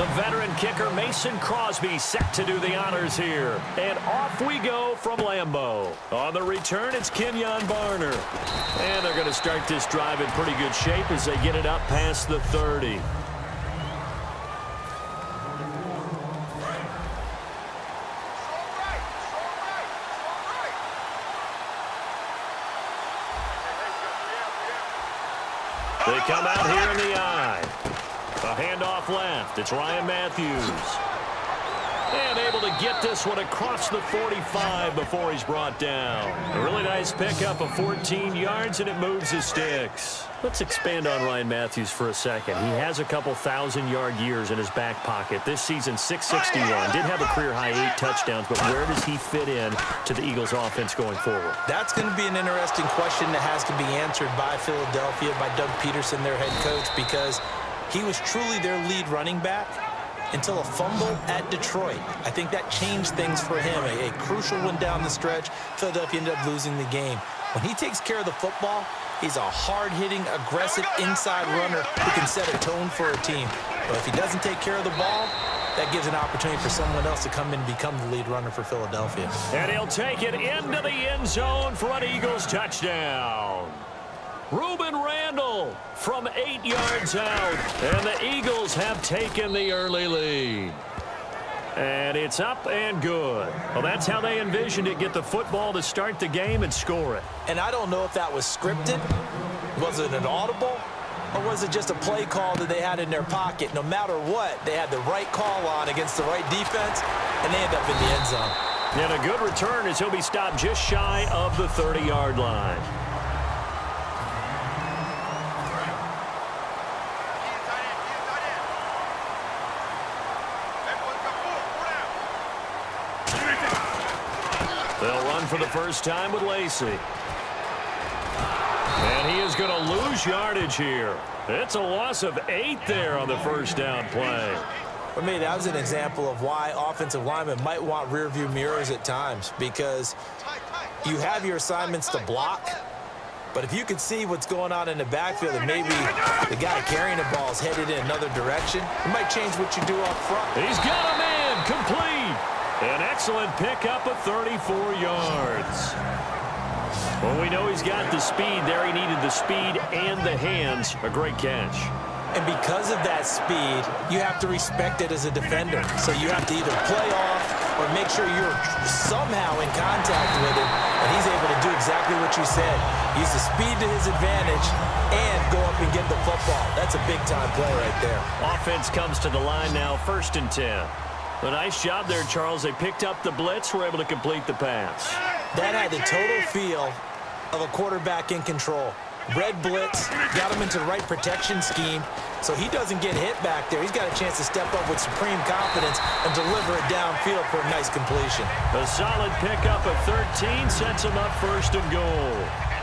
The veteran kicker Mason Crosby set to do the honors here. And off we go from Lambeau. On the return, it's Kenyon Barner. And they're going to start this drive in pretty good shape as they get it up past the 30. They come out here in the eye. A handoff left. It's Ryan Matthews. And able to get this one across the 45 before he's brought down. A really nice pickup of 14 yards, and it moves his sticks. Let's expand on Ryan Matthews for a second. He has a couple 1,000-yard years in his back pocket. This season, 661. Did have a career-high 8 touchdowns, but where does he fit in to the Eagles' offense going forward? That's going to be an interesting question that has to be answered by Philadelphia, by Doug Peterson, their head coach, because he was truly their lead running back until a fumble at Detroit. I think that changed things for him. A crucial one down the stretch. Philadelphia ended up losing the game. When he takes care of the football, he's a hard-hitting, aggressive inside runner who can set a tone for a team. But if he doesn't take care of the ball, that gives an opportunity for someone else to come in and become the lead runner for Philadelphia. And he'll take it into the end zone for an Eagles touchdown. Ruben Randall from 8 yards out, and the Eagles have taken the early lead. And it's up and good. Well, that's how they envisioned it, get the football to start the game and score it. And I don't know if that was scripted. Was it an audible? Or was it just a play call that they had in their pocket? No matter what, they had the right call on against the right defense, and they end up in the end zone. And a good return as he'll be stopped just shy of the 30-yard line. They'll run for the first time with Lacey. And he is going to lose yardage here. It's a loss of 8 there on the first down play. For me, that was an example of why offensive linemen might want rearview mirrors at times, because you have your assignments to block, but if you can see what's going on in the backfield and maybe the guy carrying the ball is headed in another direction, it might change what you do up front. He's got a man complete. An excellent pickup of 34 yards. Well, we know he's got the speed there. He needed the speed and the hands. A great catch. And because of that speed, you have to respect it as a defender. So you have to either play off or make sure you're somehow in contact with him, and he's able to do exactly what you said. Use the speed to his advantage and go up and get the football. That's a big-time play right there. Offense comes to the line now, 1st and 10. A nice job there, Charles. They picked up the blitz, were able to complete the pass. That had the total feel of a quarterback in control. Red blitz, got him into the right protection scheme, so he doesn't get hit back there. He's got a chance to step up with supreme confidence and deliver it downfield for a nice completion. A solid pickup of 13 sets him up 1st and goal.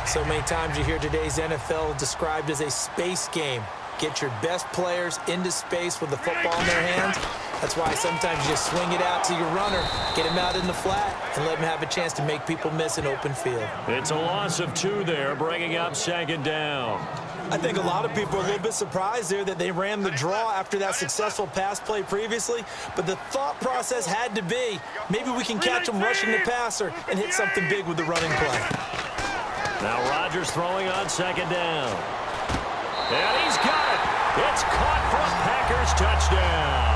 So many times you hear today's NFL described as a space game. Get your best players into space with the football in their hands. That's why sometimes you just swing it out to your runner, get him out in the flat, and let him have a chance to make people miss an open field. It's a loss of 2 there, bringing up 2nd down. I think a lot of people are a little bit surprised there that they ran the draw after that successful pass play previously, but the thought process had to be, maybe we can catch him rushing the passer and hit something big with the running play. Now Rodgers throwing on 2nd down. And he's got it. It's caught for a Packers touchdown.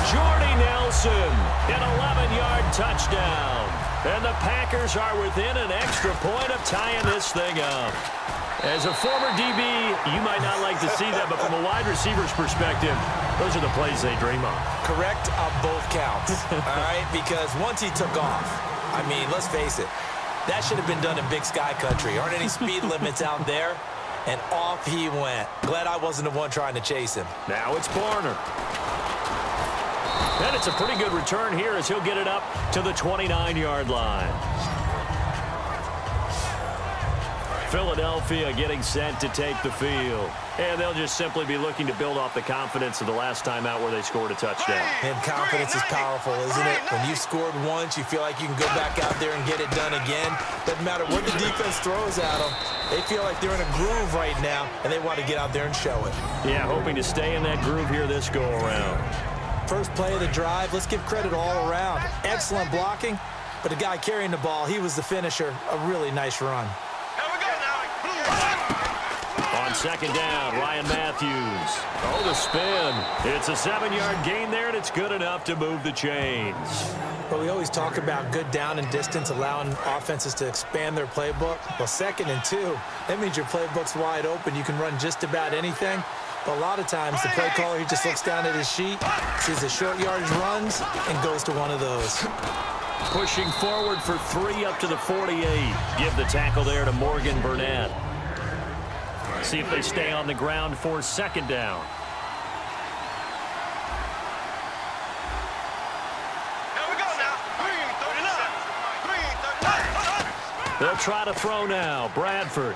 Jordy Nelson, an 11-yard touchdown. And the Packers are within an extra point of tying this thing up. As a former DB, you might not like to see that, but from a wide receiver's perspective, those are the plays they dream of. Correct on both counts, all right? Because once he took off, I mean, let's face it, that should have been done in Big Sky Country. Aren't any speed limits out there? And off he went. Glad I wasn't the one trying to chase him. Now it's Barner. And it's a pretty good return here as he'll get it up to the 29-yard line. Philadelphia getting set to take the field. And they'll just simply be looking to build off the confidence of the last time out where they scored a touchdown. And confidence is powerful, isn't it? When you've scored once, you feel like you can go back out there and get it done again. Doesn't matter what the defense throws at them. They feel like they're in a groove right now, and they want to get out there and show it. Yeah, hoping to stay in that groove here this go-around. First play of the drive, let's give credit all around. Excellent blocking, but the guy carrying the ball, he was the finisher. A really nice run. On second down, Ryan Matthews. Oh, the spin. It's a 7-yard gain there, and it's good enough to move the chains. But we always talk about good down and distance, allowing offenses to expand their playbook. Well, 2nd and 2, that means your playbook's wide open. You can run just about anything. But a lot of times, the play caller, he just looks down at his sheet, sees the short yardage runs, and goes to one of those. Pushing forward for 3 up to the 48. Give the tackle there to Morgan Burnett. See if they stay on the ground for 2nd down. They'll try to throw now. Bradford.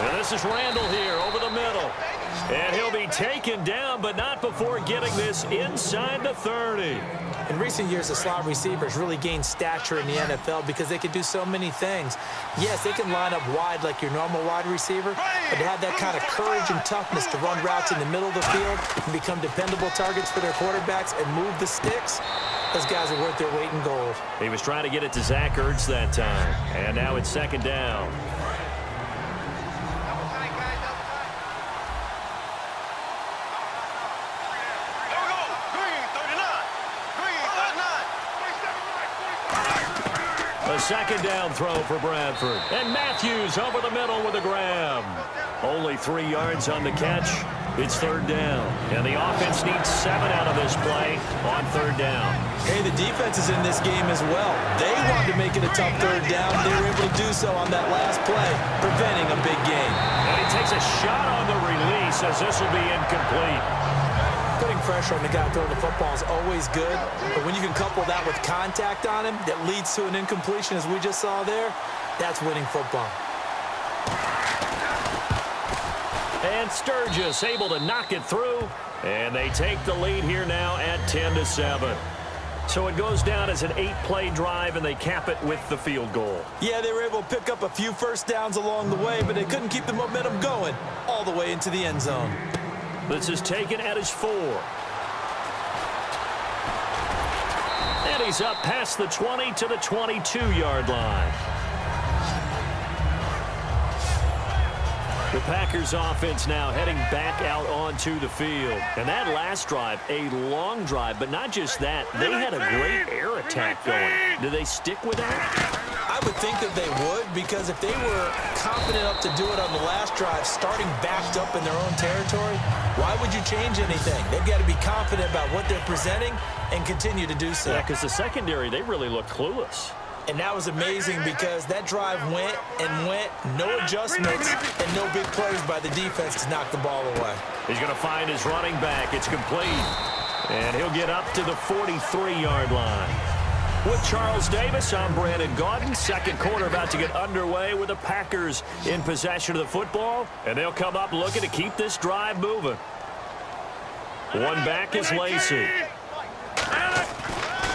And this is Randall here over the middle. And he'll be taken down, but not before getting this inside the 30. In recent years, the slot receivers really gained stature in the NFL because they can do so many things. Yes, they can line up wide like your normal wide receiver, but to have that kind of courage and toughness to run routes in the middle of the field and become dependable targets for their quarterbacks and move the sticks, those guys are worth their weight in gold. He was trying to get it to Zach Ertz that time. And now it's 2nd down. A 2nd down throw for Bradford. And Matthews over the middle with a grab. Only 3 yards on the catch. It's 3rd down. And the offense needs 7 out of this play on 3rd down. Hey, the defense is in this game as well. They wanted to make it a tough 3rd down. They were able to do so on that last play, preventing a big gain. And he takes a shot on the release as this will be incomplete. Putting pressure on the guy throwing the football is always good, but when you can couple that with contact on him that leads to an incompletion, as we just saw there, that's winning football. And Sturgis able to knock it through, and they take the lead here now at 10-7. So it goes down as an 8-play drive, and they cap it with the field goal. Yeah, they were able to pick up a few first downs along the way, but they couldn't keep the momentum going all the way into the end zone. This is taken at his 4. And he's up past the 20 to the 22-yard line. The Packers offense now heading back out onto the field. And that last drive, a long drive, but not just that. They had a great air attack going. Do they stick with that? I would think that they would, because if they were confident enough to do it on the last drive, starting backed up in their own territory, why would you change anything? They've got to be confident about what they're presenting and continue to do so. Yeah, because the secondary, they really looked clueless. And that was amazing because that drive went and went, no adjustments, and no big plays by the defense to knock the ball away. He's going to find his running back. It's complete. And he'll get up to the 43-yard line. With Charles Davis, I'm Brandon Gaudin. 2nd quarter about to get underway with the Packers in possession of the football. And they'll come up looking to keep this drive moving. One back is Lacey.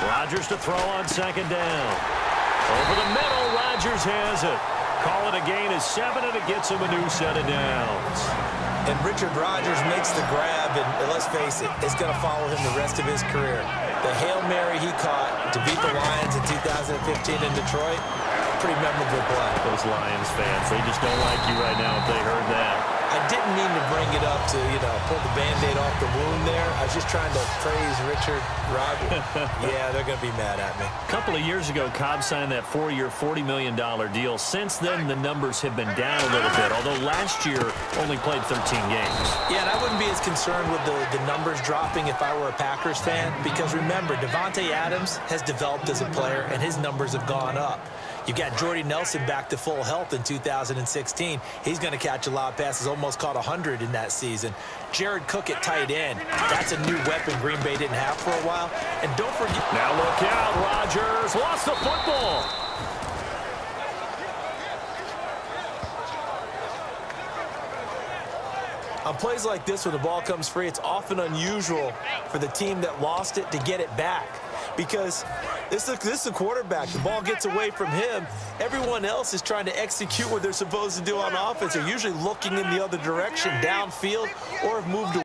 Rodgers to throw on 2nd down. Over the middle, Rodgers has it. Call it a gain of 7, and it gets him a new set of downs. And Richard Rodgers makes the grab, and let's face it, it's going to follow him the rest of his career. The Hail Mary he caught to beat the Lions in 2015 in Detroit, pretty memorable play. Those Lions fans, they just don't like you right now if they heard that. I didn't mean to bring it up to, pull the Band-Aid off the wound there. I was just trying to praise Richard Rodgers. Yeah, they're going to be mad at me. A couple of years ago, Cobb signed that 4-year, $40 million deal. Since then, the numbers have been down a little bit, although last year only played 13 games. Yeah, and I wouldn't be as concerned with the numbers dropping if I were a Packers fan, because remember, Devontae Adams has developed as a player, and his numbers have gone up. You got Jordy Nelson back to full health in 2016. He's going to catch a lot of passes, almost caught 100 in that season. Jared Cook at tight end. That's a new weapon Green Bay didn't have for a while. And don't forget... Now look out, Rodgers lost the football. On plays like this, when the ball comes free, it's often unusual for the team that lost it to get it back. Because this is a quarterback. The ball gets away from him. Everyone else is trying to execute what they're supposed to do on offense. They're usually looking in the other direction, downfield, or have moved away.